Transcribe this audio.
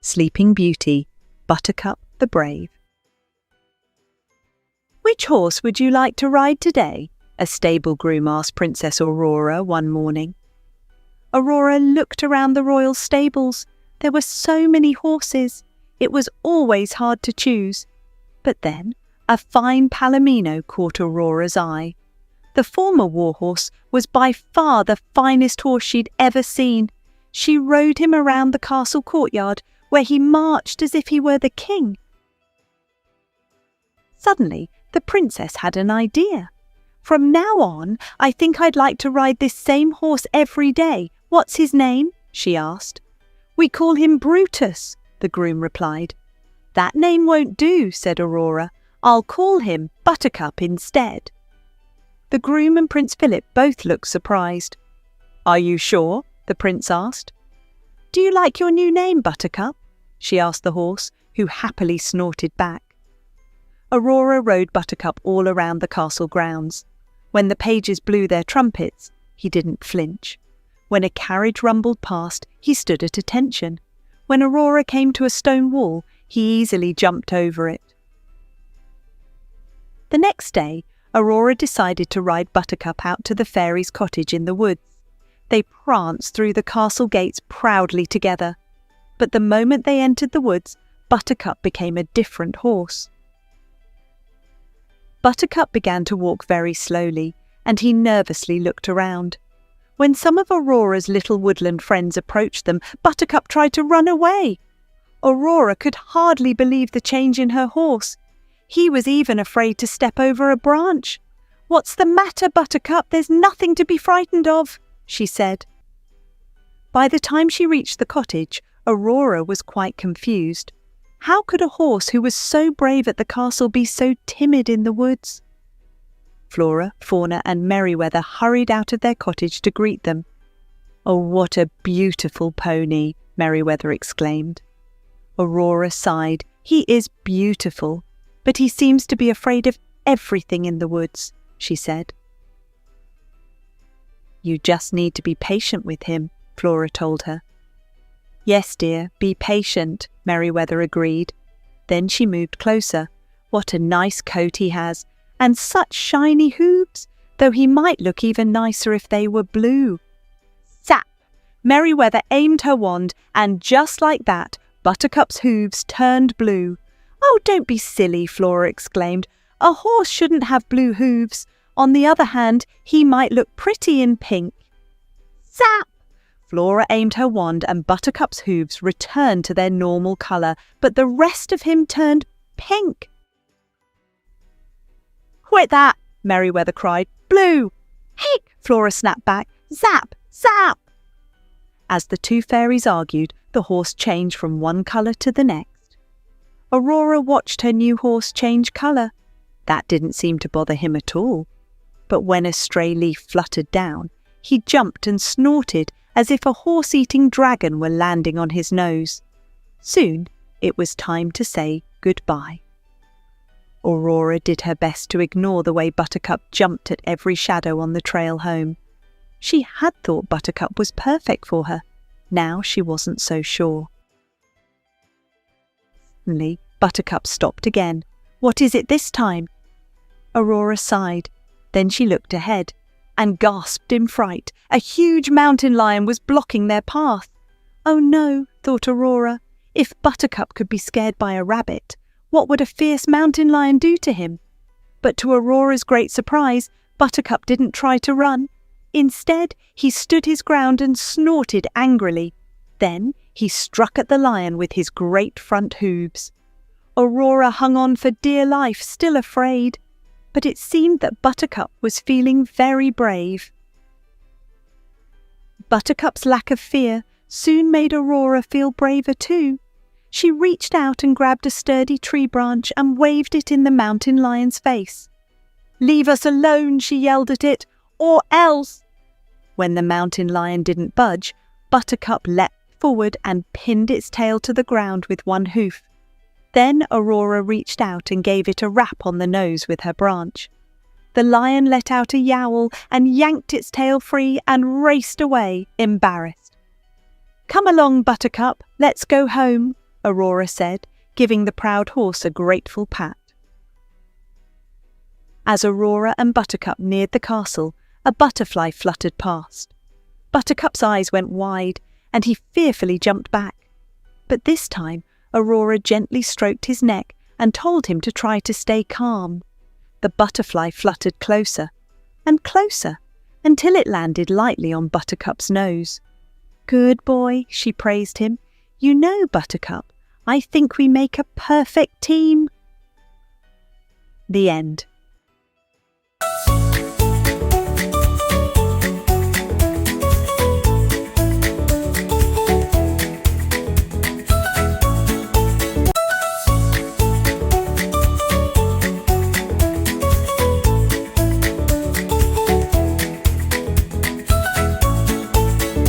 Sleeping Beauty, Buttercup the Brave. "Which horse would you like to ride today?" a stable groom asked Princess Aurora one morning. Aurora looked around the royal stables. There were so many horses. It was always hard to choose. But then a fine palomino caught Aurora's eye. The former warhorse was by far the finest horse she'd ever seen. She rode him around the castle courtyard, where he marched as if he were the king. Suddenly, the princess had an idea. "From now on, I think I'd like to ride this same horse every day. What's his name?" she asked. "We call him Brutus," the groom replied. "That name won't do," said Aurora. "I'll call him Buttercup instead." The groom and Prince Philip both looked surprised. "Are you sure?" the prince asked. "Do you like your new name, Buttercup?" she asked the horse, who happily snorted back. Aurora rode Buttercup all around the castle grounds. When the pages blew their trumpets, he didn't flinch. When a carriage rumbled past, he stood at attention. When Aurora came to a stone wall, he easily jumped over it. The next day, Aurora decided to ride Buttercup out to the Fairies' cottage in the woods. They pranced through the castle gates proudly together. But the moment they entered the woods, Buttercup became a different horse. Buttercup began to walk very slowly, and he nervously looked around. When some of Aurora's little woodland friends approached them, Buttercup tried to run away. Aurora could hardly believe the change in her horse. He was even afraid to step over a branch. "What's the matter, Buttercup? There's nothing to be frightened of," she said. By the time she reached the cottage, Aurora was quite confused. How could a horse who was so brave at the castle be so timid in the woods? Flora, Fauna and Merryweather hurried out of their cottage to greet them. "Oh, what a beautiful pony!" Merryweather exclaimed. Aurora sighed. "He is beautiful, but he seems to be afraid of everything in the woods," she said. "You just need to be patient with him," Flora told her. "Yes, dear, be patient," Merryweather agreed. Then she moved closer. "What a nice coat he has, and such shiny hooves, though he might look even nicer if they were blue." Zap! Merryweather aimed her wand, and just like that, Buttercup's hooves turned blue. "Oh, don't be silly," Flora exclaimed. "A horse shouldn't have blue hooves. On the other hand, he might look pretty in pink." Zap! Flora aimed her wand and Buttercup's hooves returned to their normal colour, but the rest of him turned pink. "Quit that!" Merryweather cried. "Blue!" "Hick!" Flora snapped back. "Zap! Zap!" As the two fairies argued, the horse changed from one colour to the next. Aurora watched her new horse change colour. That didn't seem to bother him at all. But when a stray leaf fluttered down, he jumped and snorted as if a horse-eating dragon were landing on his nose. Soon it was time to say goodbye. Aurora did her best to ignore the way Buttercup jumped at every shadow on the trail home. She had thought Buttercup was perfect for her. Now she wasn't so sure. Suddenly, Buttercup stopped again. "What is it this time?" Aurora sighed. Then she looked ahead and gasped in fright. A huge mountain lion was blocking their path. "Oh no," thought Aurora. "If Buttercup could be scared by a rabbit, what would a fierce mountain lion do to him?" But to Aurora's great surprise, Buttercup didn't try to run. Instead, he stood his ground and snorted angrily. Then he struck at the lion with his great front hooves. Aurora hung on for dear life, still afraid. But it seemed that Buttercup was feeling very brave. Buttercup's lack of fear soon made Aurora feel braver too. She reached out and grabbed a sturdy tree branch and waved it in the mountain lion's face. "Leave us alone," she yelled at it, "or else!" When the mountain lion didn't budge, Buttercup leapt forward and pinned its tail to the ground with one hoof. Then Aurora reached out and gave it a rap on the nose with her branch. The lion let out a yowl and yanked its tail free and raced away, embarrassed. "Come along, Buttercup, let's go home," Aurora said, giving the proud horse a grateful pat. As Aurora and Buttercup neared the castle, a butterfly fluttered past. Buttercup's eyes went wide, and he fearfully jumped back. But this time, Aurora gently stroked his neck and told him to try to stay calm. The butterfly fluttered closer and closer until it landed lightly on Buttercup's nose. "Good boy," she praised him. "You know, Buttercup, I think we make a perfect team." The end.